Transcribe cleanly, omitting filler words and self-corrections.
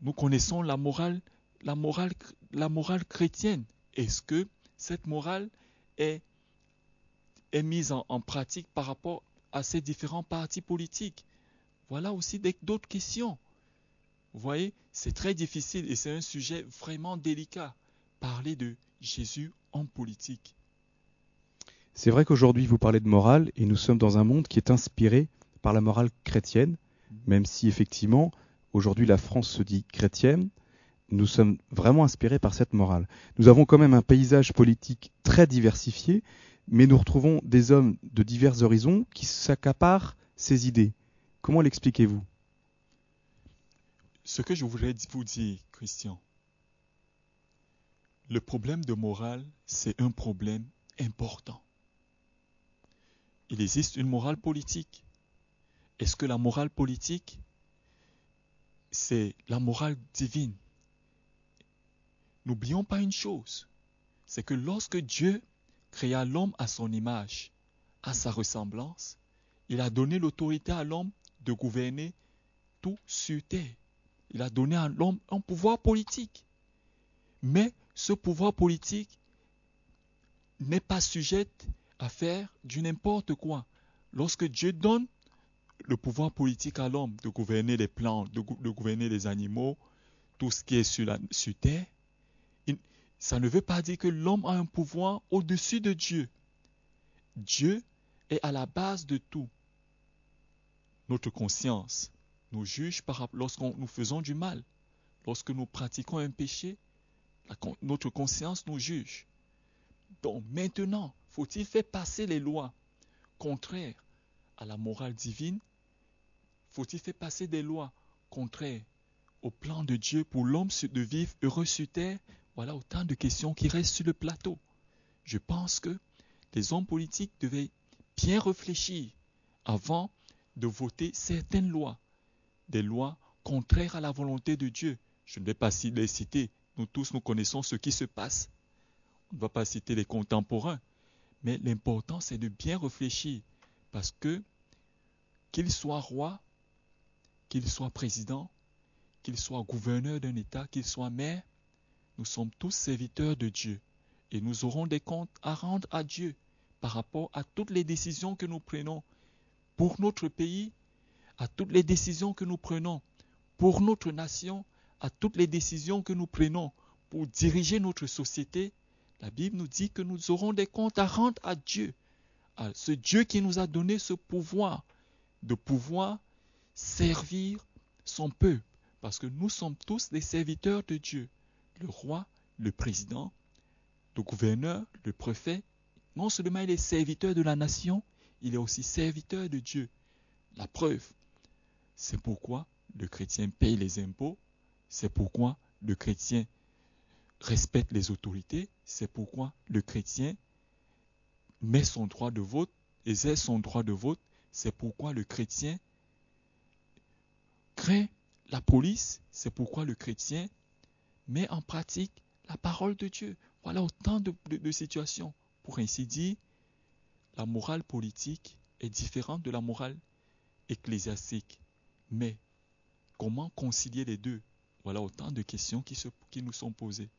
Nous connaissons la morale, la morale chrétienne. Est-ce que cette morale est mise en pratique par rapport à ces différents partis politiques? Voilà aussi d'autres questions. Vous voyez, c'est très difficile et c'est un sujet vraiment délicat. Parler de Jésus en politique. C'est vrai qu'aujourd'hui, vous parlez de morale et nous sommes dans un monde qui est inspiré par la morale chrétienne, même si effectivement, aujourd'hui, la France se dit chrétienne. Nous sommes vraiment inspirés par cette morale. Nous avons quand même un paysage politique très diversifié, mais nous retrouvons des hommes de divers horizons qui s'accaparent ces idées. Comment l'expliquez-vous? Ce que je voudrais vous dire, Christian, le problème de morale, c'est un problème important. Il existe une morale politique. Est-ce que la morale politique, c'est la morale divine? N'oublions pas une chose, c'est que lorsque Dieu créa l'homme à son image, à sa ressemblance, il a donné l'autorité à l'homme de gouverner tout sur terre. Il a donné à l'homme un pouvoir politique. Mais ce pouvoir politique n'est pas sujet à faire du n'importe quoi. Lorsque Dieu donne le pouvoir politique à l'homme de gouverner les plantes, de gouverner les animaux, tout ce qui est sur terre, ça ne veut pas dire que l'homme a un pouvoir au-dessus de Dieu. Dieu est à la base de tout. Notre conscience nous juge lorsque nous faisons du mal. Lorsque nous pratiquons un péché, notre conscience nous juge. Donc maintenant, faut-il faire passer les lois contraires à la morale divine? Faut-il faire passer des lois contraires au plan de Dieu pour l'homme de vivre heureux sur terre? Voilà autant de questions qui restent sur le plateau. Je pense que les hommes politiques devaient bien réfléchir avant de voter certaines lois, des lois contraires à la volonté de Dieu. Je ne vais pas les citer. Nous tous, nous connaissons ce qui se passe. On ne va pas citer les contemporains. Mais l'important, c'est de bien réfléchir. Parce que, qu'il soit roi, qu'il soit président, qu'il soit gouverneur d'un État, qu'il soit maire, nous sommes tous serviteurs de Dieu. Et nous aurons des comptes à rendre à Dieu par rapport à toutes les décisions que nous prenons pour notre pays, à toutes les décisions que nous prenons pour notre nation, à toutes les décisions que nous prenons pour diriger notre société. La Bible nous dit que nous aurons des comptes à rendre à Dieu, à ce Dieu qui nous a donné ce pouvoir, de pouvoir servir son peuple, parce que nous sommes tous des serviteurs de Dieu. Le roi, le président, le gouverneur, le préfet, non seulement il est serviteur de la nation, il est aussi serviteur de Dieu. La preuve, c'est pourquoi le chrétien paye les impôts, c'est pourquoi le chrétien respecte les autorités, c'est pourquoi le chrétien met son droit de vote, exerce son droit de vote, c'est pourquoi le chrétien craint la police, c'est pourquoi le chrétien met en pratique la parole de Dieu. Voilà autant de situations. Pour ainsi dire, la morale politique est différente de la morale ecclésiastique. Mais comment concilier les deux? Voilà autant de questions qui nous sont posées.